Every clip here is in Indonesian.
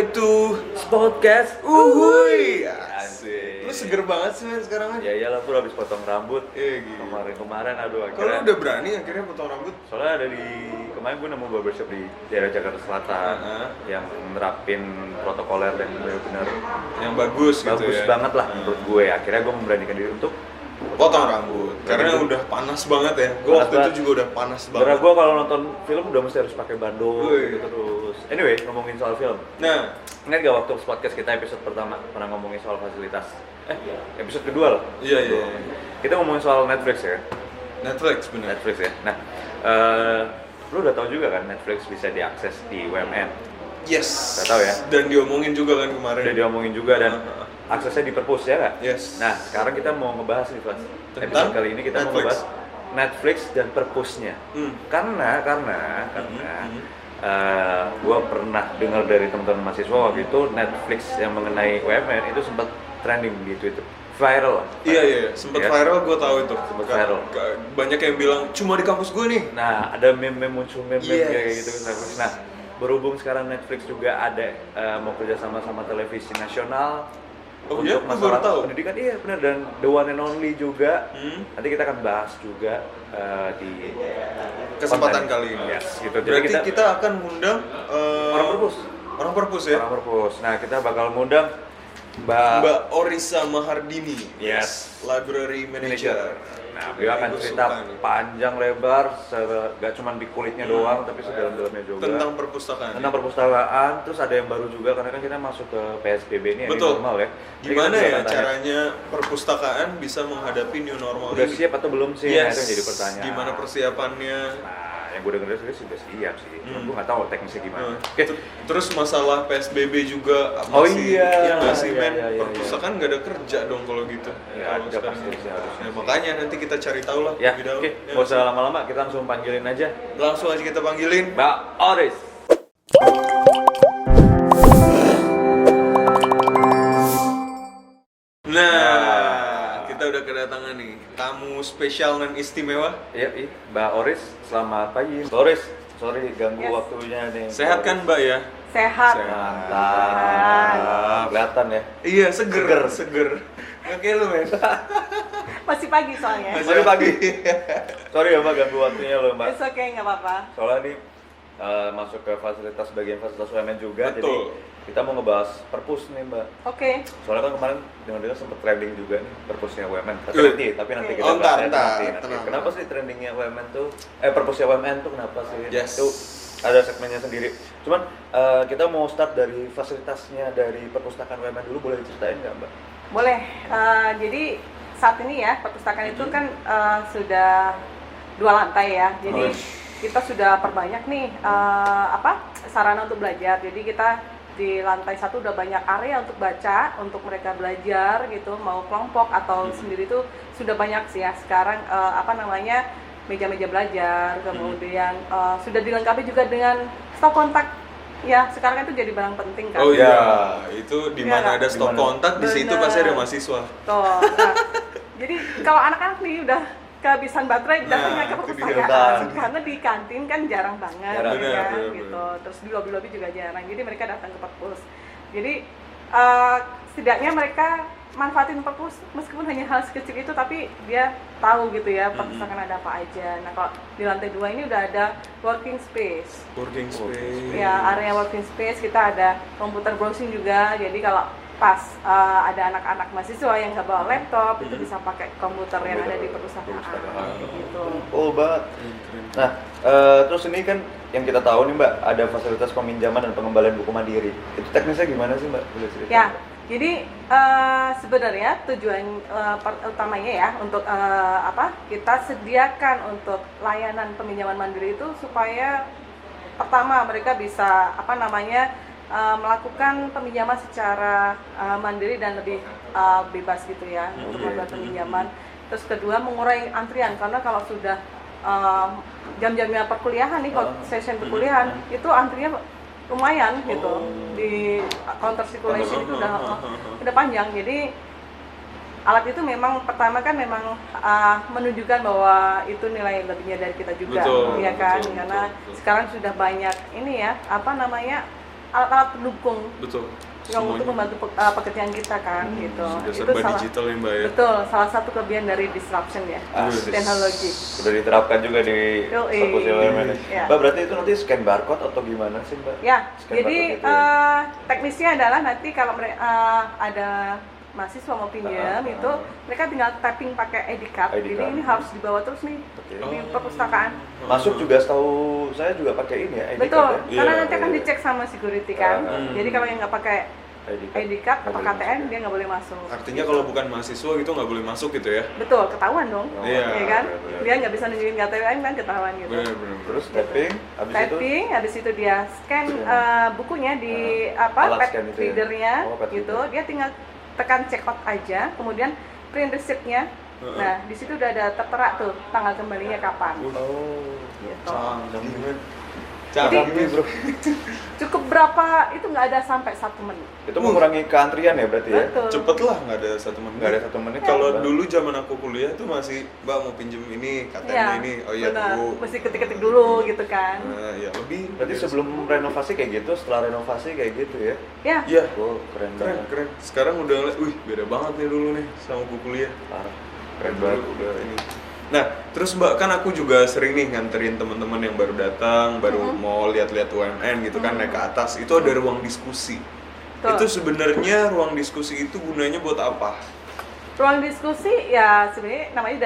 back to Spotcast. Uhuy. Asik. Lu seger banget sih men sekarang kan? Ya iyalah, bro, habis potong rambut. Gila. Kemarin aduh Kalau akhirnya. lu udah berani akhirnya potong rambut? Soalnya kemarin gue nemu barbershop di daerah Jakarta Selatan yang nerapin protokoler dan benar-benar yang bagus gitu bagus ya. banget lah menurut gue. Akhirnya gue memberanikan diri untuk potong rambut. Karena udah panas banget ya. Gue waktu itu juga udah panas banget. Karena gue kalau nonton film udah mesti harus pakai bando Wih. gitu terus. Anyway, ngomongin soal film. Nah, Ingat gak waktu podcast kita episode pertama pernah ngomongin soal fasilitas? Episode kedua lah. iya. Kita ngomongin soal Netflix ya. Netflix bener. Netflix ya. Nah, lu udah tahu juga kan Netflix bisa diakses di UMN. Yes. Udah tahu ya. Dan diomongin juga kan kemarin. Udah diomongin juga dan aksesnya di perpus ya nggak? Yes. Nah, sekarang kita mau ngebahas nih, Mas. Tentang Episode kali ini kita mau Netflix. ngebahas Netflix dan perpusnya. Karena gue pernah dengar dari teman-teman mahasiswa waktu itu Netflix yang mengenai UMN itu sempat trending di Twitter, viral. Iya, sempet viral, gue tahu itu. Sempet viral. Banyak yang bilang cuma di kampus gue nih. Nah, ada muncul meme Yes. kayak gitu Netflix. Nah, berhubung sekarang Netflix juga ada mau kerja sama televisi nasional Oh iya? untuk Gua masalah baru tahu. pendidikan, iya benar, dan the one and only juga. Nanti kita akan bahas juga di Kesempatan konten. kali ini. Yes, gitu. Berarti kita akan ngundang orang perpus. Orang perpus ya? Orang perpus. Nah, kita bakal ngundang Mbak Orisa Mahardini. Yes. Library Manager. Nah, beliau akan Gua cerita suka nih. panjang lebar, gak cuma di kulitnya doang, tapi sedalam-dalamnya juga. Tentang perpustakaan. Tentang perpustakaan, terus ada yang baru juga karena kan kita masuk ke PSBB ini yang Betul. normal ya. Jadi Gimana kita ya akan tanya, caranya perpustakaan bisa menghadapi new normal udah ini? siap atau belum sih? Nah, Yes. itu yang jadi pertanyaan. Gimana persiapannya? Nah, yang gue denger sih sudah siap sih. Cuma gue nggak tahu teknisnya gimana. Oke. Terus masalah PSBB juga Oh masih, iya. ya nggak sih men? Iya. Perpustakaan nggak ada kerja dong kalau gitu. Ya, Kalau ada sekarang. pasti sih harusnya. Ya, makanya nanti kita cari tahu lah Ya, lebih dahulu. oke. Ya. Nggak usah lama-lama, kita langsung panggilin aja Langsung aja kita panggilin. Mbak Oris. Nah, kita udah kedatangan nih tamu spesial dan istimewa. Iya, Mbak Oris. Selamat pagi. Mbak Oris, sorry ganggu Yes. waktunya nih. Sehat kan Mbak ya? Sehat. Mantap. Kelihatan ya. Iya, seger. Oke lu men. Masih pagi soalnya. Masih pagi. Sorry ya Mbak, ganggu waktunya loh Mbak. It's okay, nggak apa-apa. Soalnya nih masuk ke bagian fasilitas UMN juga. Betul. Jadi kita mau ngebahas perpus nih Mbak. Oke. Soalnya kan kemarin dengar-dengar sempat trending juga nih perpusnya UMN. Tapi nanti kita Oh, bahasnya ntar. nanti. Kenapa sih trendingnya UMN tuh? Perpusnya UMN tuh kenapa sih? Yes. Itu ada segmennya sendiri. Cuman kita mau start dari fasilitasnya dari perpustakaan UMN dulu, boleh diceritain nggak Mbak? Boleh. Jadi saat ini ya perpustakaan itu kan sudah 2 lantai ya. Jadi kita sudah perbanyak nih sarana untuk belajar. Jadi kita di lantai 1 udah banyak area untuk baca, untuk mereka belajar gitu, mau kelompok atau sendiri tuh sudah banyak sih ya. Sekarang meja-meja belajar, kemudian sudah dilengkapi juga dengan stok kontak. Ya, sekarang itu jadi barang penting kan. Oh iya, itu di Iya, mana ada di stok mana? kontak di situ Bener. pasti ada mahasiswa. Tuh. Nah, jadi kalau anak-anak nih udah kehabisan baterai datangnya ke itu dia. perpustakaan karena di kantin kan jarang banget Jarang. gitu Bener, kan, bener, gitu. Terus di lobi-lobi juga jarang. Jadi mereka datang ke perpus. Jadi setidaknya mereka manfaatin perpus meskipun hanya hal sekecil itu, tapi dia tahu gitu ya perpustakaan ada apa aja. Nah, kalau di lantai 2 ini udah ada working space. Working space. Ya, area working space, kita ada komputer browsing juga. Jadi kalau pas ada anak-anak mahasiswa yang nggak bawa laptop, itu bisa pakai komputer yang ada di perpustakaan gitu. Oh Mbak. Nah, terus ini kan yang kita tahu nih Mbak, ada fasilitas peminjaman dan pengembalian buku mandiri. Itu teknisnya gimana sih Mbak? Boleh cerita? Ya, jadi sebenarnya tujuan utamanya ya untuk kita sediakan untuk layanan peminjaman mandiri itu supaya pertama mereka bisa melakukan peminjaman secara mandiri dan lebih bebas gitu ya untuk membuat peminjaman. Terus kedua, mengurangi antrian, karena kalau sudah jam-jamnya perkuliahan nih, kalau session perkuliahan itu antrinya lumayan gitu. Di counter circulation itu udah panjang. Jadi alat itu memang pertama kan memang menunjukkan bahwa itu nilai lebihnya dari kita juga. Betul, ya kan, betul, karena betul. sekarang sudah banyak ini ya alat-alat pendukung Betul. yang Semuanya. untuk membantu pekerjaan kita kan gitu. Sudah Itu serba digital ya Mbak ya. Betul, salah satu kelebihan dari disruption ya. Asik. Teknologi. Sudah diterapkan juga di Yoi. Perpus BUMN. Iya. Mbak, berarti itu nanti scan barcode atau gimana sih Mbak? Ya, Scan jadi barcode itu ya? teknisnya adalah nanti kalau ada mahasiswa mau pinjam itu mereka tinggal tapping pakai ID card. ID Jadi card. ini harus dibawa terus nih Oke. di perpustakaan. Masuk juga setahu saya juga pakai ini ya, ID Betul, card ya? karena Iya, nanti akan dicek sama security kan. Jadi kalau yang nggak pakai ID card atau Nggak boleh KTN masuk dia nggak boleh masuk. Artinya kalau bukan mahasiswa gitu nggak boleh masuk gitu ya? Betul, ketahuan dong, Oh, Iya. ya kan? benar-benar. Dia nggak bisa nunjukin KTN kan ketahuan gitu. Benar-benar. Terus tapping, habis itu Typing, habis itu dia scan bukunya di Alat pad scan itu ya? readernya Oh, pad gitu. reader. Dia tinggal tekan check out aja, kemudian print receipt-nya. Nah, di situ udah ada tertera tuh tanggal kembalinya kapan. oh, Gitu. Canggih men. Jadi- Canggih bro. Cukup berapa itu nggak ada sampai 1 menit. itu mengurangi keantrian ya berarti ya? Betul. Cepet lah, nggak ada 1 menit. Nggak ada 1 menit. Kalau Mbak. dulu zaman aku kuliah tuh masih, Mbak mau pinjem ini, KTM-nya ini, oh iya benar. tunggu. Mesti ketik-ketik dulu gitu kan. Nah, ya lebih. Berarti sebelum renovasi kayak gitu, setelah renovasi kayak gitu ya? Ya, Iya. Oh, keren Keren, banget. keren. Sekarang udah ngeliat, wih beda banget nih dulu nih sama aku kuliah. Parah. Keren Dulu banget. udah ini. Nah, terus Mbak kan aku juga sering nih nganterin teman-teman yang baru datang, baru mau lihat-lihat UMN gitu kan naik ke atas. Itu ada ruang diskusi. Betul. Itu sebenarnya ruang diskusi itu gunanya buat apa? ruang diskusi ya sebenarnya namanya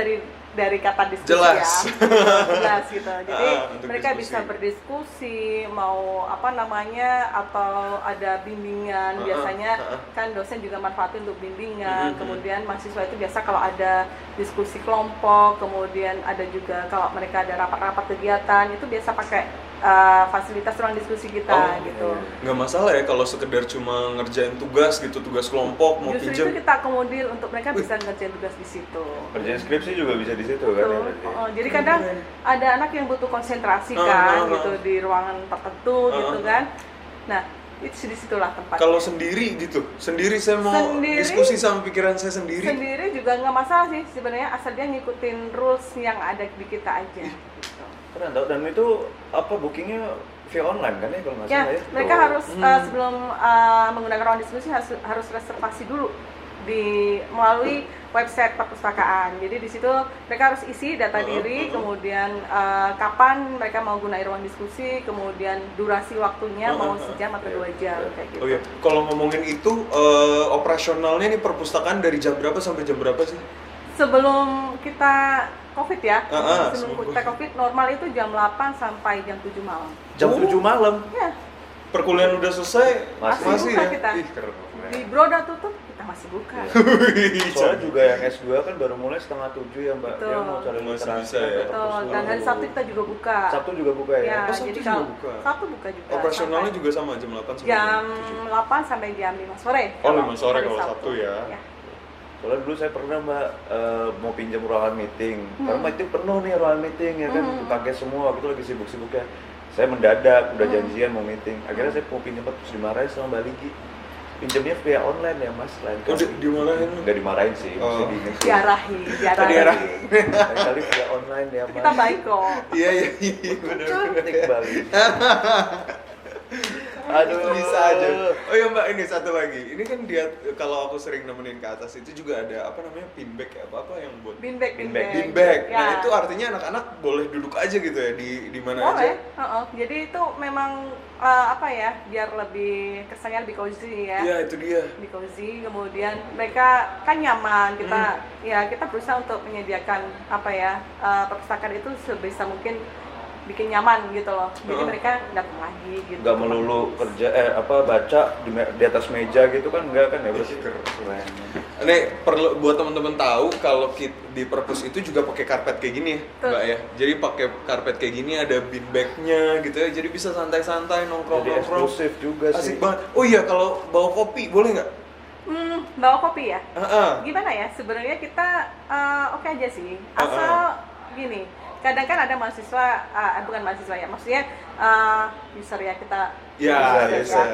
dari kata diskusi Jelas. ya. Jelas gitu. Jadi Untuk mereka diskusi. bisa berdiskusi, mau apa namanya atau ada bimbingan biasanya kan dosen juga manfaatin untuk bimbingan. Kemudian mahasiswa itu biasa kalau ada diskusi kelompok, kemudian ada juga kalau mereka ada rapat-rapat kegiatan itu biasa pakai fasilitas ruang diskusi kita gitu. Nggak masalah ya kalau sekedar cuma ngerjain tugas gitu, tugas kelompok mau Justru pinjam. itu kita akomodir untuk mereka bisa ngerjain tugas di situ. Kerjaan skripsi juga bisa di situ kan ya Betul. berarti? Jadi kadang ada anak yang butuh konsentrasi gitu di ruangan tertentu gitu kan. Nah, itu di situlah tempatnya. Kalau sendiri gitu, sendiri saya mau Sendiri? diskusi sama pikiran saya sendiri. Sendiri juga nggak masalah sih sebenarnya asal dia ngikutin rules yang ada di kita aja. Gitu. Keren tau, dan itu apa bookingnya via online kan ya kalau nggak Ya, salah ya? mereka Oh. harus sebelum menggunakan ruang diskusi harus reservasi dulu melalui website perpustakaan. Jadi di situ mereka harus isi data diri, kemudian kapan mereka mau gunain ruang diskusi, kemudian durasi waktunya mau sejam atau 2 jam kayak gitu. Oh iya, kalau ngomongin itu operasionalnya nih perpustakaan dari jam berapa sampai jam berapa sih? Sebelum kita COVID ya, sebelum sebelum kita COVID normal itu jam 8 sampai jam 7 malam. Jam 7 malam. Ya, Perkuliahan udah selesai, Masih buka ya? kita. Ih, keren. di Broda tutup kita masih buka. Soalnya juga yang S2 kan baru mulai setengah 7 ya Mbak. Dia Betul. mau cari Masih literasi bisa ya. atau Betul, perpustakaan. dan hari Sabtu kita juga buka. Sabtu juga buka ya? Ya, Oh, Sabtu jadi juga kalau buka? Sabtu buka juga. Operasionalnya sampai juga sama jam 8 sampai jam 7. 8 sampai jam 5 sore. Oh, 5 sore hari kalau Sabtu ya. Soalnya dulu saya pernah Mbak mau pinjam ruangan meeting. Karena itu penuh nih ruangan meeting ya kan, dipakai semua. Waktu itu lagi sibuk-sibuknya. Saya mendadak, udah janjian mau meeting. Akhirnya saya mau pinjam terus dimarahin sama Mbak Ligi. Pinjamnya via online ya Mas, lain Oh, kali. dimarahin lu? Nggak dimarahin sih, Oh. mesti diingetin. Diarahi. Diarahi. Lain kali via online ya Mas. Kita baik kok. Iya, bener. Cantik Bali. Aduh, Bisa aja. Oh ya Mbak, ini satu lagi. Ini kan dia kalau aku sering nemenin ke atas itu juga ada apa namanya pinbag ya, apa yang buat Beanbag. beanbag. Ya. Nah, itu artinya anak-anak boleh duduk aja gitu ya di mana Boleh. aja. Jadi itu memang apa ya, biar lebih kesannya lebih cozy ya. Iya, itu dia. Lebih cozy, kemudian mereka kan nyaman. Kita berusaha untuk menyediakan apa ya, perpustakaan itu sebisa mungkin bikin nyaman gitu loh. Jadi mereka datang lagi gitu. Nggak melulu kerja baca di atas meja gitu kan, enggak kan ya berarti. Keren. Keren. Ini perlu buat teman-teman tahu kalau di perpus itu juga pakai karpet kayak gini ya, Betul. Mbak ya. Jadi pakai karpet kayak gini ada beanbagnya gitu ya. Jadi bisa santai-santai Jadi nongkrong-nongkrong. eksklusif juga Asik sih. banget. Oh iya, kalau bawa kopi boleh nggak? Bawa kopi ya? Heeh. Gimana ya? Sebenarnya kita oke aja sih. Asal gini, kadang kan ada mahasiswa, bukan mahasiswa ya, maksudnya user ya kita Ya, user, user.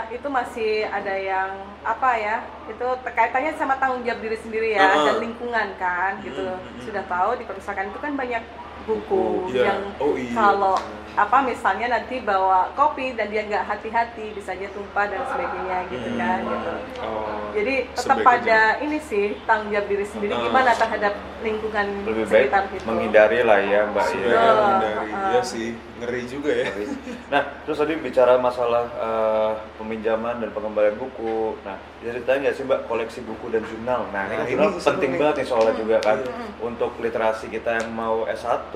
itu masih ada yang apa ya, itu kaitannya sama tanggung jawab diri sendiri ya, dan lingkungan kan gitu. Sudah tahu di perpustakaan itu kan banyak buku Iya. yang Oh, iya. kalau apa misalnya nanti bawa kopi dan dia nggak hati-hati bisa aja tumpah dan sebagainya gitu kan gitu. Oh, Jadi tetap sebaiknya pada ini sih tanggung jawab diri sendiri gimana terhadap lingkungan Lebih baik sekitar gitu. menghindari lah ya Mbak. sebaiknya Ya. menghindari. Iya sih, ngeri juga ya. Nah, terus tadi bicara masalah peminjaman dan pengembalian buku. Nah, bisa ceritain nggak sih Mbak koleksi buku dan jurnal? Nah, ini kan Nah, jurnal ini penting seru nih. banget nih soalnya juga kan untuk literasi kita yang mau S1,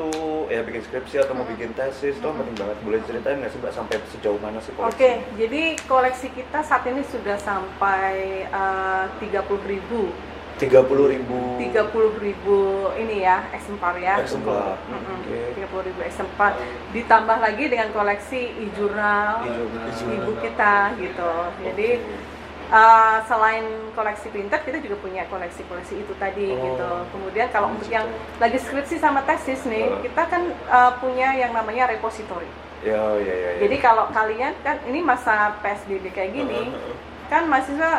ya bikin skripsi atau mau bikin tesis, itu penting banget. Boleh ceritain nggak sih Mbak sampai sejauh mana sih koleksi? Oke, jadi koleksi kita saat ini sudah sampai 30.000 30.000 ini ya eksemplar ya. eksemplar. Mm-mm, Oke. 30.000 eksemplar. Ditambah lagi dengan koleksi e-jurnal, ibu kita gitu. Jadi selain koleksi printed, kita juga punya koleksi-koleksi itu tadi gitu. Kemudian kalau untuk yang lagi skripsi sama tesis nih, kita kan punya yang namanya repository. Ya. Jadi kalau kalian kan ini masa PSBB kayak gini, kan mahasiswa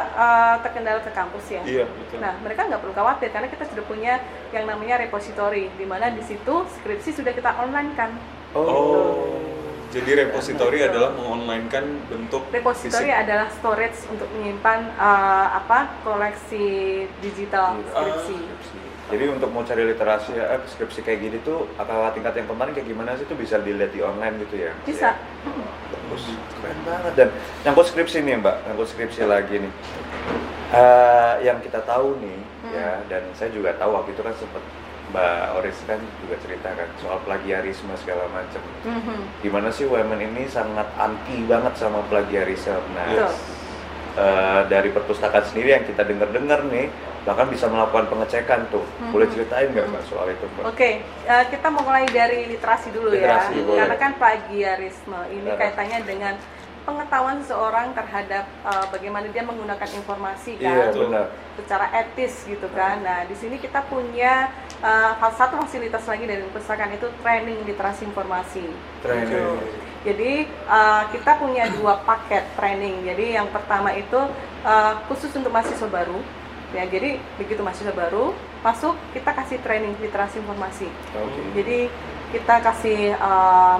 terkendala ke kampus ya. Iya, betul. Nah, mereka nggak perlu khawatir karena kita sudah punya yang namanya repository, di mana di situ skripsi sudah kita online kan. Oh, jadi repository adalah mengonlinekan bentuk Repository fisik. adalah storage untuk menyimpan koleksi digital skripsi. Jadi untuk mau cari literasi skripsi kayak gini tuh kakak tingkat yang kemarin kayak gimana sih tuh bisa dilihat di online gitu ya? Bisa. Bagus, keren banget. Dan nyangkut skripsi nih Mbak, nyangkut skripsi lagi nih. Yang kita tahu nih ya, dan saya juga tahu waktu itu kan sempat Mbak Oris kan juga cerita kan soal plagiarisme segala macam. Gimana sih UMN ini sangat anti banget sama plagiarisme. Nah, Betul. dari perpustakaan sendiri yang kita dengar-dengar nih, bahkan bisa melakukan pengecekan tuh. Boleh ceritain nggak Mbak soal itu Mbak? Oke, kita mulai dari literasi dulu Literasi, ya. boleh. Karena kan plagiarisme ini Nah. kaitannya dengan pengetahuan seseorang terhadap bagaimana dia menggunakan informasi Iya, kan, benar. secara etis gitu kan. Nah, di sini kita punya satu fasilitas lagi dari perpustakaan itu training literasi informasi. Training. Gitu. Jadi kita punya 2 paket training. Jadi yang pertama itu khusus untuk mahasiswa baru. Ya, jadi begitu mahasiswa baru masuk, kita kasih training literasi informasi. Oke. Jadi kita kasih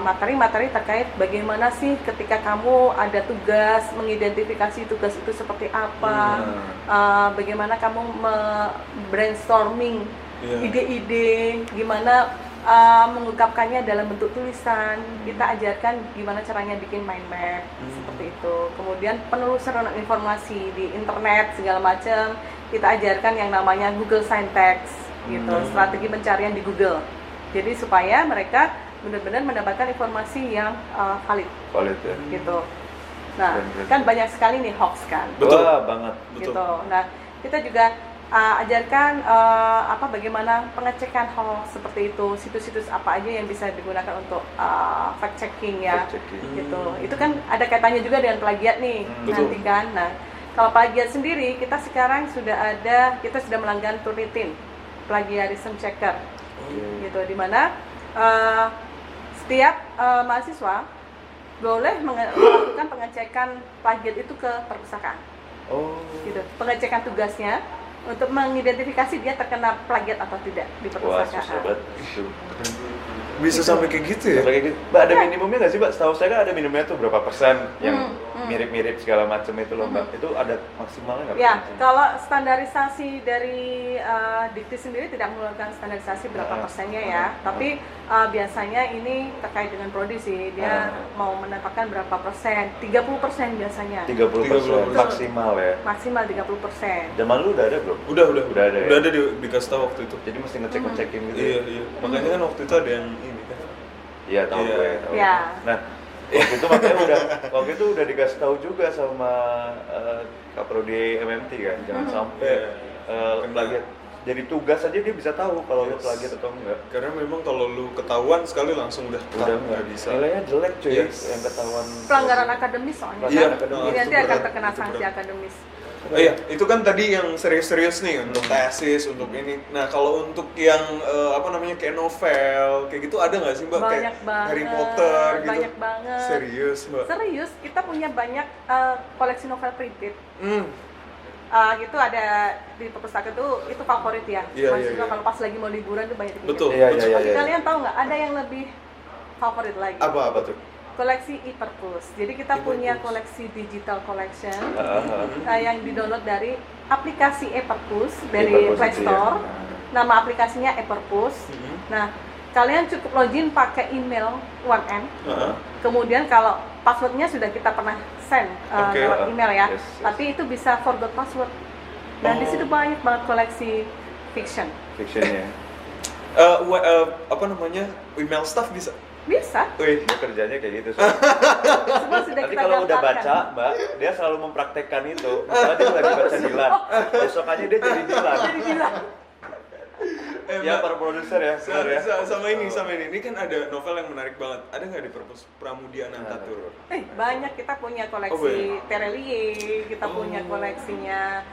materi-materi terkait bagaimana sih ketika kamu ada tugas, mengidentifikasi tugas itu seperti apa, bagaimana kamu brainstorming ide-ide, gimana mengungkapkannya dalam bentuk tulisan. Kita ajarkan gimana caranya bikin mind map seperti itu. Kemudian penelusuran informasi di internet segala macam. Kita ajarkan yang namanya Google Syntax gitu, strategi pencarian di Google. Jadi supaya mereka benar-benar mendapatkan informasi yang valid Valid ya. gitu. Nah, Keren. kan banyak sekali nih hoax kan. Betul. Wah, banget. Betul. Gitu. Nah, kita juga ajarkan bagaimana pengecekan hoax seperti itu, situs-situs apa aja yang bisa digunakan untuk fact checking ya. Fact-checking. Gitu. Itu kan ada kaitannya juga dengan plagiat nih Betul. nanti kan. Nah, kalau plagiat sendiri kita sekarang kita sudah melanggan Turnitin plagiarism checker. Gitu, di mana setiap mahasiswa boleh melakukan pengecekan plagiat itu ke perpustakaan. Oh. Gitu. Pengecekan tugasnya untuk mengidentifikasi dia terkena plagiat atau tidak di Wah, susah perpustakaan. banget itu. Bisa sampai kayak gitu ya? Sampai kayak gitu. Mbak, ada minimumnya nggak sih Mbak? Setahu saya kan ada minimumnya tuh berapa persen yang mirip-mirip segala macam itu loh Mbak. Itu ada maksimalnya nggak? Ya, kalau standarisasi dari Dikti sendiri tidak mengeluarkan standarisasi berapa persennya ya, tapi biasanya ini terkait dengan prodi sih, dia mau menetapkan berapa persen, 30% biasanya, 30% 30%. maksimal ya. maksimal 30%. Zaman lu udah ada belum? Udah ada ya? Udah ada dikasih tahu waktu itu. Jadi mesti ngecek-ngecekin gitu. Iya, ya? iya. Makanya kan waktu itu ada yang ini kan. Iya, tahu Iya. gue. Tahu. Iya. Nah, waktu itu udah dikasih tahu juga sama Kak Prodi MMT kan, jangan sampai plagiat. jadi tugas aja dia bisa tahu kalau lu plagiat atau enggak. Karena memang kalau lu ketahuan sekali langsung udah Nggak bisa. Nilainya jelek cuy, Yes. yang ketahuan. Pelanggaran akademis soalnya Iya, kan. akademis. Jadi nanti Itu akan berat, terkena itu sanksi berat. akademis. Iya, itu kan tadi yang serius-serius nih untuk tesis, untuk ini. Nah, kalau untuk yang kayak novel, kayak gitu ada nggak sih Mbak? Banyak Kayak banget, Harry Potter gitu. banyak banget. Serius Mbak? Serius, kita punya banyak koleksi novel printed. Hmm. Gitu ada di perpustakaan itu favorit ya. Iya, Maksudnya iya. kalau pas lagi mau liburan tuh banyak dipinjam. Betul. Iya, betul. iya, Tapi iya. kalian tahu nggak ada yang lebih favorit lagi? Apa tuh? Koleksi e-perpus. Jadi kita punya koleksi digital collection yang di-download dari aplikasi e-perpus dari E-perpus Play itu ya. Store. Nama aplikasinya e-perpus. Nah, kalian cukup login pakai email 1M. Kemudian kalau passwordnya sudah kita pernah send Oke. lewat email ya, Yes. tapi itu bisa forgot password. Dan di situ banyak banget koleksi fiction. Fictionnya. Email staff bisa. Bisa. Wih, Dia kerjanya kayak gitu. Semua sudah Nanti kita kalau udah daftarkan. baca, Mbak, dia selalu mempraktekkan itu. Misalnya dia lagi baca Dilan, besokannya dia jadi Dilan. Jadi gila. Ya, para produser ya, benar ya. sama ini. Ini kan ada novel yang menarik banget. Ada nggak di perpus Pramudia Anantatur? Banyak, kita punya Oh, koleksi Terelie, kita punya koleksinya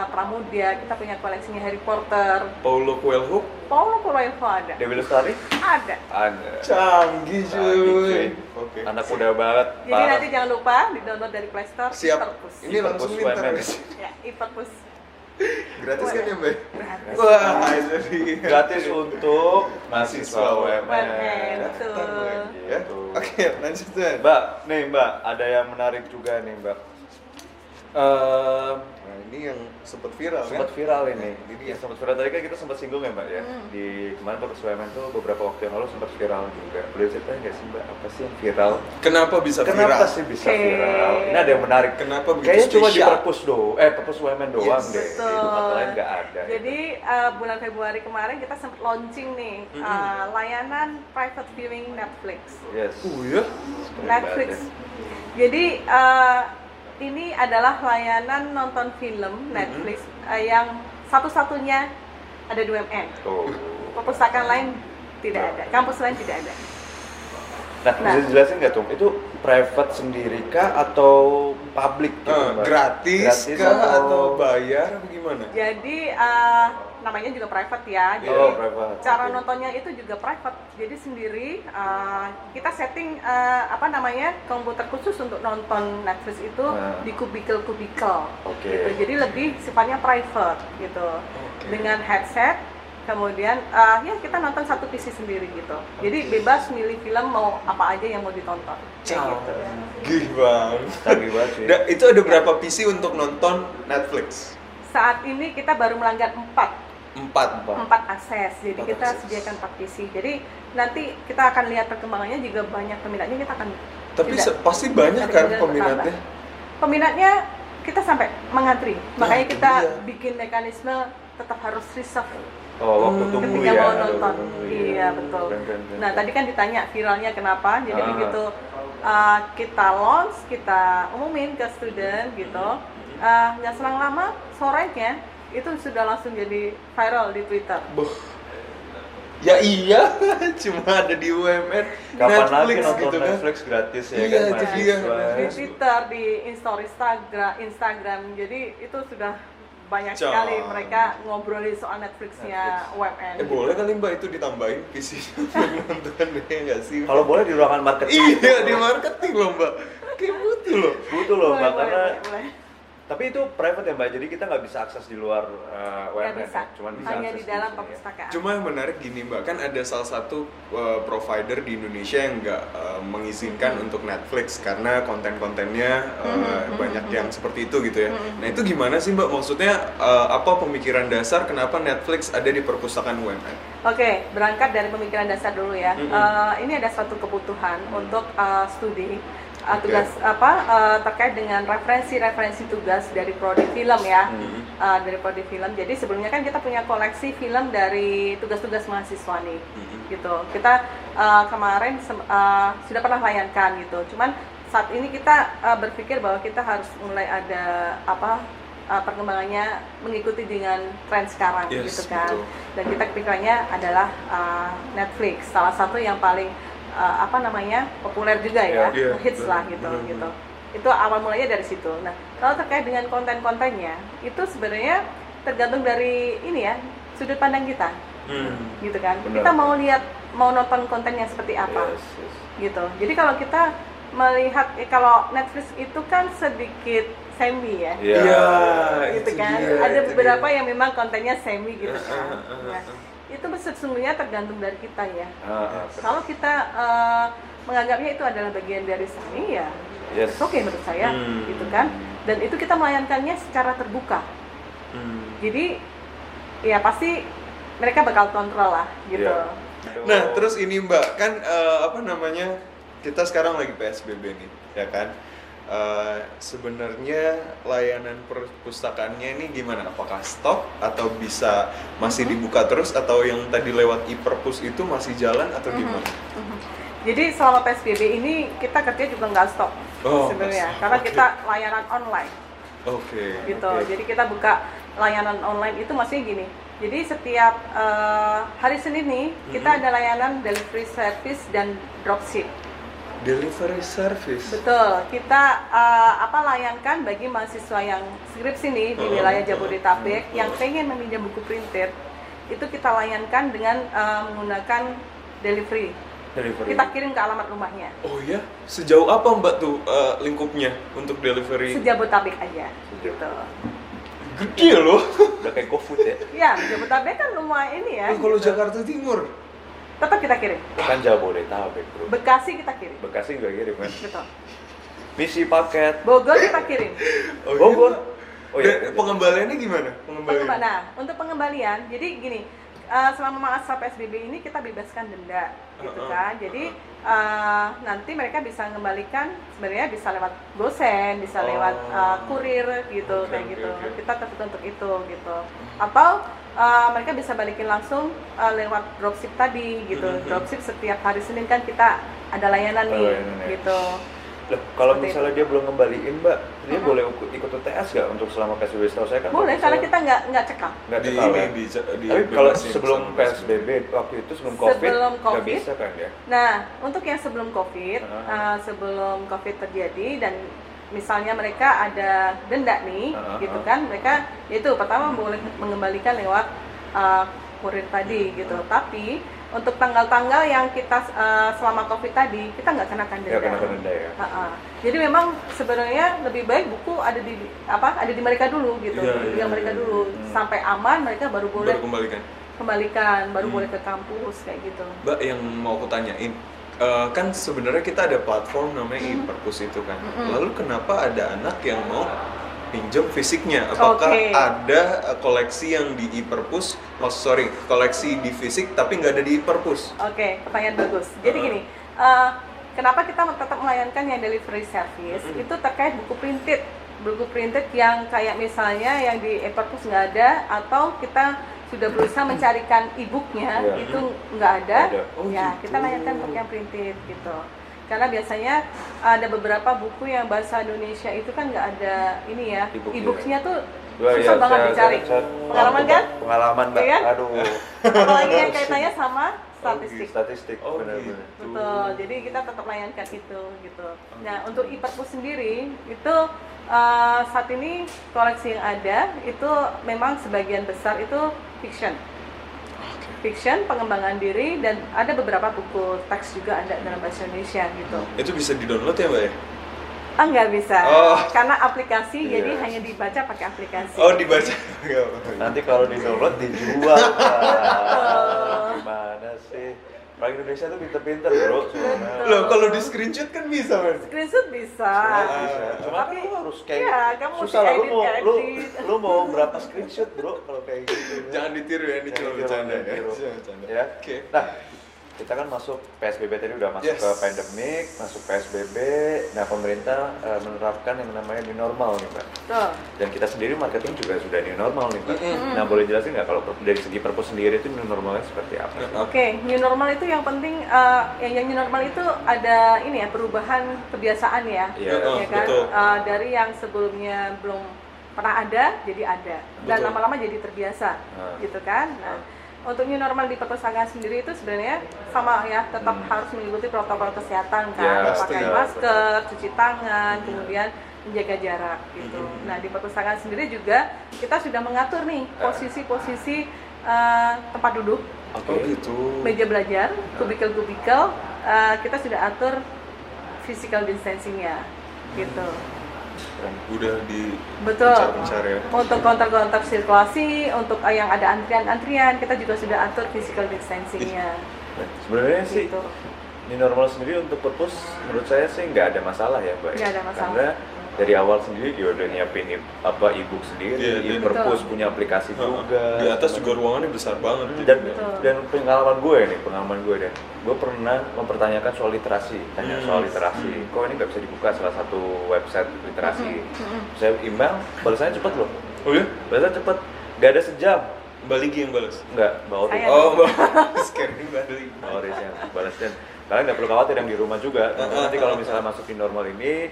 Pramudia, kita punya koleksinya Harry Potter, Paulo Coelho? Paulo Coelho ada. Dewi Lestari? Ada. Ada. Canggih cuy. Oke. Anak muda banget. Jadi parah. nanti jangan lupa di-download dari Play Store. Siap. e-perpus. Ini langsung E-perpus minta UMN. Ya, e-perpus. Gratis kan ya Mbak? Gratis. Wah, itu dia. Gratis untuk Mahasiswa UMN. UMN, betul. Ya. Gitu. Oke, lanjut Zan. Mbak, ada yang menarik juga nih, Mbak. Nah, ini yang sempat viral Sempat kan? viral ini. Ini Ya, dia. sempat viral tadi kan kita sempat singgung ya, Mbak ya. Di kemarin perpus UMN tuh beberapa waktu yang lalu sempat viral juga. Boleh ceritain nggak sih, Mbak, apa sih yang viral? Kenapa bisa Kenapa viral? sih bisa Oke. viral? Ini ada yang menarik. Kenapa begitu Kayaknya cuma di spesial? perpus UMN doang Yes. deh. Di tempat lain nggak ada. Jadi bulan Februari kemarin kita sempat launching nih layanan private viewing Netflix. Yes. Ya? Keren Netflix. banget ya. Jadi ini adalah layanan nonton film Netflix yang satu-satunya ada di UMN. Tuh. Perpustakaan lain tidak ada, kampus lain tidak ada. Nah, bisa dijelasin nggak tuh? Itu private sendiri kah atau public gitu, Mbak? Gratis kah atau bayar atau gimana? Jadi namanya juga private ya. Jadi Oh, private. cara Oke. nontonnya itu juga private. Jadi sendiri kita setting komputer khusus untuk nonton Netflix itu Nah. di kubikel-kubikel. Oke. Gitu. Jadi lebih sifatnya private gitu. Dengan headset. Kemudian ya kita nonton satu PC sendiri gitu. Jadi bebas milih film mau apa aja yang mau ditonton. Kayak gitu. Canggih banget. Canggih banget sih. Itu ada berapa PC untuk nonton Netflix? Saat ini kita baru melanggar 4 4. akses. Jadi Empat kita akses. sediakan 4 PC. Jadi nanti kita akan lihat perkembangannya, juga banyak peminatnya, kita akan Tapi tidak- pasti banyak ada kan kemungkinan peminatnya? bertambah. Peminatnya kita sampai mengantri. Makanya itu kita dia. bikin mekanisme tetap harus reserve Oh, waktu tunggu ketika ya. mau ada nonton. waktu tunggu, Iya, betul. Keren. Nah, tadi kan ditanya viralnya kenapa. Jadi Ah. begitu kita launch, kita umumin ke student gitu. Nggak selang lama sorenya itu sudah langsung jadi viral di Twitter. Boh. Ya iya, cuma ada di UMN. Kapan lagi Netflix nonton gitu kan? Netflix gratis ya Iya, kan? itu dia. Di Twitter, di Instagram. Jadi itu sudah banyak Cah. sekali mereka ngobrolin soal Netflixnya UMN. Boleh kali Mbak itu ditambahin PC-nya nonton ya nggak sih? Kalau boleh di ruangan marketing. Iya, di marketing loh Mbak. Kayak butuh loh. Butuh loh, Mbak, Boleh, karena boleh. tapi itu private ya, Mbak. Jadi kita nggak bisa akses di luar Nggak UMN bisa, ya. Cuman bisa hanya akses di dalam sini ya. perpustakaan. Cuma yang menarik gini Mbak, kan ada salah satu provider di Indonesia yang nggak mengizinkan untuk Netflix karena konten-kontennya banyak yang seperti itu gitu ya. Nah itu gimana sih Mbak? Maksudnya apa pemikiran dasar kenapa Netflix ada di perpustakaan UMN? Oke, berangkat dari pemikiran dasar dulu ya. Ini ada suatu kebutuhan untuk studi tugas terkait dengan referensi tugas dari prodi film ya, dari prodi film. Jadi sebelumnya kan kita punya koleksi film dari tugas-tugas mahasiswa nih, gitu. Kita kemarin sudah pernah layankan gitu. Cuman saat ini kita berpikir bahwa kita harus mulai ada perkembangannya mengikuti dengan tren sekarang gitu kan. Betul. Dan kita kepikirannya adalah Netflix, salah satu yang paling populer juga ya, Iya, hits lah gitu. Itu awal mulanya dari situ. Nah, kalau terkait dengan konten-kontennya itu sebenarnya tergantung dari ini ya, sudut pandang kita. Gitu kan. Benar. Kita mau nonton kontennya seperti apa. Yes. Gitu. Jadi kalau kita melihat kalau Netflix itu kan sedikit semi ya. Iya. Gitu itu kan. dia, Ada itu beberapa dia. yang memang kontennya semi gitu kan. Nah, itu sesungguhnya tergantung dari kita ya. Kalau kita menganggapnya itu adalah bagian dari semi ya, Yes. oke menurut saya gitu kan. Dan itu kita melayangkannya secara terbuka. Jadi ya pasti mereka bakal kontrol lah gitu. Iya. Nah, terus ini Mbak, kan kita sekarang lagi PSBB nih, ya kan? Sebenarnya layanan perpustakaannya ini gimana? Apakah stop atau bisa masih dibuka terus atau yang tadi lewat e-perpus itu masih jalan atau gimana? Jadi selama PSBB ini kita kerja juga nggak stop sebenarnya, nggak stop. karena Oke. kita layanan online Oke. gitu. Jadi kita buka layanan online itu maksudnya gini. Jadi setiap hari Senin nih kita ada layanan delivery service dan dropship. Delivery service. Betul, kita layankan bagi mahasiswa yang skripsi nih di wilayah Jabodetabek yang pengen meminjam buku printed, itu kita layankan dengan menggunakan delivery. Kita kirim ke alamat rumahnya. Oh ya, sejauh apa Mbak tuh lingkupnya untuk delivery? Sejabodetabek aja, gitu. Gede loh. Udah kayak GoFood ya. Ya, Jabodetabek kan lumayan ini ya. Kalau gitu. Jakarta Timur. Tetap kita kirim. Kan Jabodetabek, Bro. Bekasi kita kirim. Bekasi nggak kirim kan? Betul. Misi paket. Bogor kita kirim. Oh, Bogor. iya? Oh iya. Dan pengembaliannya gimana? Nah, untuk pengembalian, jadi gini, selama masa PSBB ini kita bebaskan denda, gitu kan. Jadi nanti mereka bisa mengembalikan, sebenarnya bisa lewat gosen, bisa lewat kurir, gitu, Oke, kayak oke, gitu. oke. Kita tertutup untuk itu, gitu. Atau mereka bisa balikin langsung lewat dropship tadi, gitu. Dropship setiap hari Senin kan kita ada layanan nih, Layanan ya. gitu. Loh, kalau Seperti misalnya dia belum ngembaliin, Mbak, dia boleh ikut UTS nggak untuk selama PSBB? Setahu saya kan. Boleh, karena kita nggak cekam. nggak Di cekal, ini kan? di Tapi kalau bebasin sebelum sama PSBB waktu itu sebelum COVID, Sebelum nggak COVID. bisa kan ya? Nah, untuk yang sebelum COVID, Uh-huh. sebelum COVID terjadi dan misalnya mereka ada denda nih, gitu kan, mereka itu pertama boleh mengembalikan lewat kurir tadi, gitu. Tapi untuk tanggal-tanggal yang kita selama COVID tadi kita nggak kenakan denda. Nggak kenakan denda ya. Jadi memang sebenarnya lebih baik buku ada di mereka dulu gitu, Iya, yang mereka dulu sampai aman mereka baru boleh baru kembalikan. baru boleh ke kampus kayak gitu. Mbak, yang mau aku tanyain, kan sebenarnya kita ada platform namanya e-perpus itu kan. Lalu kenapa ada anak yang mau pinjam fisiknya? Apakah Oke. ada koleksi yang di e-perpus? Koleksi di fisik tapi nggak ada di e-perpus? Oke, pertanyaan bagus. Jadi gini, kenapa kita tetap melayangkan yang delivery service? Itu terkait buku printed yang kayak misalnya yang di e-perpus nggak ada, atau kita sudah berusaha mencarikan e-booknya, Iya. itu nggak ada, Nggak ada. Oh, ya gitu. kita layangkan untuk yang printed gitu. Karena biasanya ada beberapa buku yang bahasa Indonesia itu kan nggak ada ini ya, E-booknya. e-booksnya tuh Wah, susah iya, banget saya- dicari. saya- Pengalaman kan? Pengalaman, Mbak. Iya. Aduh. Apalagi yang kaitannya sama statistik. Statistik, Oh, benar-benar. gitu. Betul, jadi kita tetap layankan itu gitu. Nah, untuk e-perpus sendiri itu saat ini koleksi yang ada itu memang sebagian besar itu fiction. Fiction, pengembangan diri, dan ada beberapa buku teks juga ada dalam bahasa Indonesia gitu. Itu bisa di-download ya, Mbak ya? Nggak bisa, Oh. karena aplikasi Iya. jadi hanya dibaca pakai aplikasi. Oh, dibaca. Nanti kalau di-download dijual, Pak. Gimana sih? Orang Indonesia tuh pinter-pinter, Bro. Sebenarnya. Loh, kalau di screenshot kan bisa, Man. Screenshot bisa. Bisa. Cuma Tapi kan lu harus kayak iya, kamu susah lah, edit. lu mau berapa screenshot, Bro, kalau kayak gitu. Jangan ditiru ya, ini Jangan cuma ditiru, bercanda ya. jangan ditiru. Jangan bercanda. Ya. Oke. Nah, kita kan masuk PSBB tadi udah masuk Yes. ke pandemik, masuk PSBB. Nah, pemerintah menerapkan yang namanya new normal nih, Mbak. Tuh. Dan kita sendiri marketing juga sudah new normal nih, Mbak. Nah, boleh jelasin nggak kalau dari segi perpus sendiri itu new normalnya seperti apa? Oke, new normal itu yang penting, yang new normal itu ada ini ya, perubahan kebiasaan ya, Iya, ya kan? betul. Dari yang sebelumnya belum pernah ada jadi ada dan Betul. lama-lama jadi terbiasa gitu kan. Nah, untuk new normal di perpustakaan sendiri itu sebenarnya sama ya, tetap harus mengikuti protokol kesehatan kan, Ya, pakai pasti. masker, cuci tangan, kemudian menjaga jarak gitu. Nah, di perpustakaan sendiri juga kita sudah mengatur nih posisi-posisi tempat duduk, Oke. Oh gitu. meja belajar, kubikel-kubikel, kita sudah atur physical distancing-nya gitu. Udah di Betul. pencar ya. Untuk kontak-kontak sirkulasi, untuk yang ada antrian-antrian, kita juga sudah atur physical distancing-nya. Sebenarnya sih Gitu. ini normal sendiri untuk perpus menurut saya sih nggak ada masalah ya Mbak. Nggak ada masalah. Karena dari awal sendiri dia udah nyiapin e-book sendiri, Iya, perpus betul. punya aplikasi juga. Di atas juga ruangannya besar banget. dan Betul. dan pengalaman gue deh, gue pernah mempertanyakan soal literasi, tanya soal literasi, kok ini nggak bisa dibuka salah satu website literasi. Saya email, balasannya cepet loh, Oh ya? balasannya cepet, nggak ada sejam, Baligi yang balas. nggak bawa Saya. Oh, scaring balik. Boris yang balas. Dan kalian nggak perlu khawatir yang di rumah juga. Nanti kalau misalnya masuk di normal ini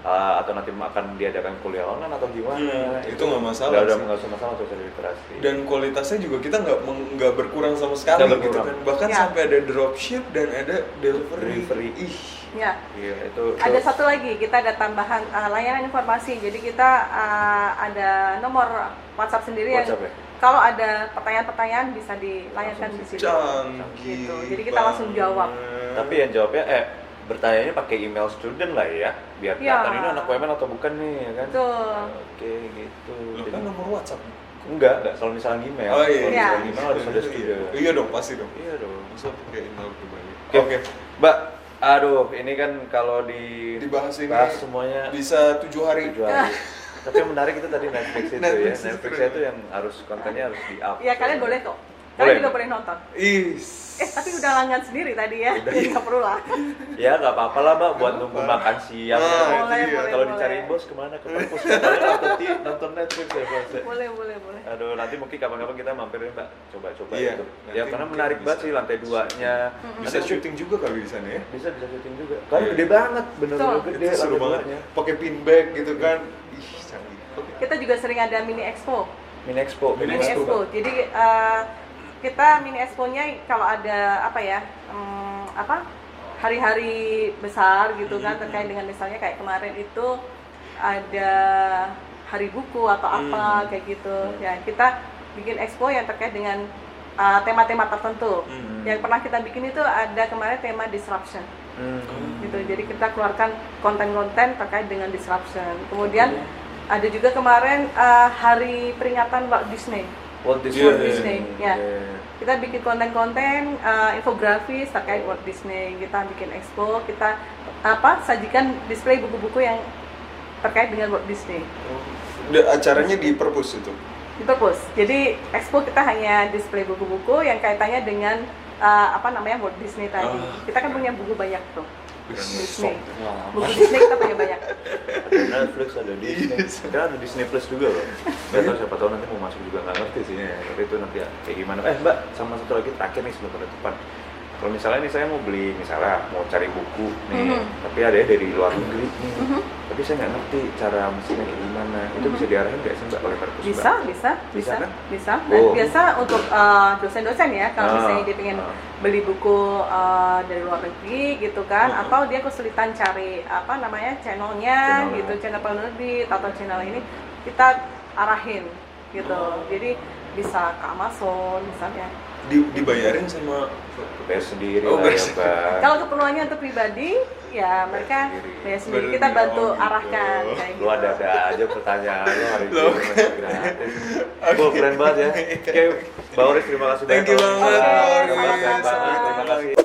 atau nanti akan diadakan kuliah online atau gimana, itu nggak masalah sih. nggak usah masalah untuk cari literasi. Dan kualitasnya juga kita nggak berkurang sama sekali Nggak gitu berkurang. kan. Bahkan Ya. sampai ada dropship dan ada delivery. Ih, Ya. iya itu. Ada satu lagi, kita ada tambahan layanan informasi. Jadi kita ada nomor WhatsApp sendiri WhatsApp yang ya? kalau ada pertanyaan-pertanyaan bisa dilayangkan di situ. Canggih. Gitu. Jadi kita langsung jawab. Tapi yang jawabnya bertanyanya pakai email student lah ya, biar Ya. kelihatan ini anak UMN atau bukan nih ya kan. Betul. Oke gitu. Lo kan nomor WhatsApp. Enggak kalau misalnya email. Oh, iya. Kalau Iya. misalnya email harus ada student. Iya dong, pasti dong. Iya dong. Masa pakai email pribadi. Oke. Mbak, aduh, ini kan kalau Dibahas ini bahas semuanya bisa 7 hari. 7 hari. Tapi yang menarik itu tadi Netflix itu Netflix ya. itu Netflix keren. itu yang harus kontennya harus di-up. Ya kalian boleh kok. Boleh. Kalian juga boleh nonton. Is. Tapi udah langgan sendiri tadi ya. Udah. Jadi nggak perlu lah. Ya nggak apa-apa lah Mbak buat nunggu makan siang. Ah, ya. boleh, itu dia. boleh. Kalau dicariin bos kemana? Ke perpus. Katanya nonton Netflix ya Bos. Boleh, boleh, boleh. Aduh, nanti mungkin kapan-kapan kita mampir ya Mbak, coba-coba Iya, itu. nanti Ya karena mungkin menarik bisa. banget sih lantai 2-nya. Bisa syuting juga kali di sana ya. Bisa syuting juga. Kan Iya. gede banget, bener-bener Betul. gede Itu seru lantai banget. 2-nya. Pakai pin bag gitu kan. Ih, canggih. Oke. Kita juga sering ada mini expo. Mini Expo. Mini Mini Expo. expo. Jadi kita mini expo-nya kalau ada apa ya? Hari-hari besar gitu kan, terkait dengan misalnya kayak kemarin itu ada hari buku atau apa kayak gitu. Ya, kita bikin expo yang terkait dengan tema-tema tertentu. Yang pernah kita bikin itu ada kemarin tema disruption. Gitu. Jadi kita keluarkan konten-konten terkait dengan disruption. Kemudian ada juga kemarin hari peringatan Walt Disney. Walt Walt Disney, ya. Iya. Kita bikin konten-konten infografis terkait Walt Disney. Kita bikin expo, kita sajikan display buku-buku yang terkait dengan Walt Disney. Acaranya di perpus itu. Di perpus. Jadi expo kita hanya display buku-buku yang kaitannya dengan Walt Disney tadi. Kita kan punya buku banyak tuh. Disney. Buku Disney kita punya banyak. Ada Netflix, ada Disney. Sekarang ada Disney Plus juga loh. Gak tau siapa tahu nanti mau masuk juga nggak ngerti sih. Tapi itu nanti ya kayak gimana. Mbak, sama satu lagi terakhir nih sebelum penutupan. Kalau misalnya nih saya mau beli, misalnya mau cari buku nih, tapi ada dari luar negeri nih, tapi saya nggak ngerti cara mesinnya kayak gimana, itu bisa diarahin nggak sih Mbak oleh perpus Mbak? Bisa. Bisa kan? Dan Oh. biasa untuk dosen-dosen ya, kalau misalnya dia pengen beli buku dari luar negeri gitu kan, atau dia kesulitan cari channelnya gitu, channel penerbit atau channel ini, kita arahin gitu. Jadi bisa ke Amazon misalnya. Dibayarin sama Bayar sendiri Oh, lah bayar ya Mbak. Kalau keperluannya untuk pribadi, ya mereka bayar sendiri. Kita bantu arahkan kayak gitu. Lu ada aja pertanyaan lu hari ini masih gratis. Keren banget ya. Oke, Mbak Oris terima kasih Thank you banyak. banget, Mbak Oris. Keren banget, terima kasih.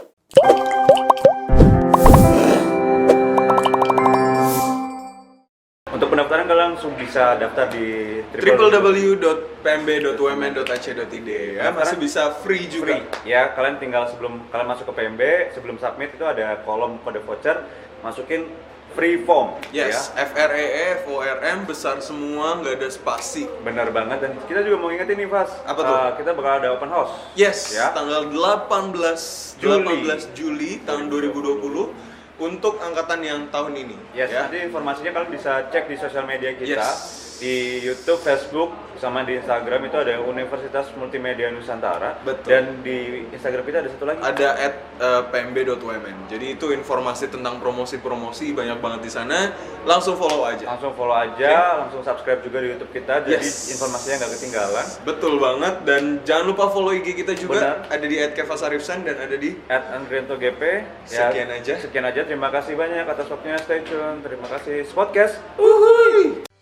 Untuk pendaftaran kalian langsung bisa daftar di www.pmb.umn.ac.id ya, masih bisa free juga. Ya, kalian tinggal sebelum kalian masuk ke PMB, sebelum submit itu ada kolom kode voucher, masukin free form. Yes, Ya. FREE, FORM besar semua, nggak ada spasi. Benar banget, dan kita juga mau ingetin nih Fas. Apa tuh? Kita bakal ada open house. Yes, Ya. tanggal 18 Juli tahun 2020 untuk angkatan yang tahun ini. Yes, ya. nanti informasinya kalian bisa cek di sosial media kita. Yes. Di YouTube, Facebook, sama di Instagram itu ada Universitas Multimedia Nusantara. Betul. Dan di Instagram kita ada satu lagi. Ada @pmb.umn. Jadi itu informasi tentang promosi-promosi banyak banget di sana. Langsung follow aja. Langsung subscribe juga di YouTube kita. Jadi informasinya nggak ketinggalan. Betul banget. Dan jangan lupa follow IG kita juga. Benar. Ada di @kevasarifsan dan ada di @andriantogp. Sekian aja. Sekian aja. Terima kasih banyak atas waktunya. Stay tune. Terima kasih. Podcast. Uhuy.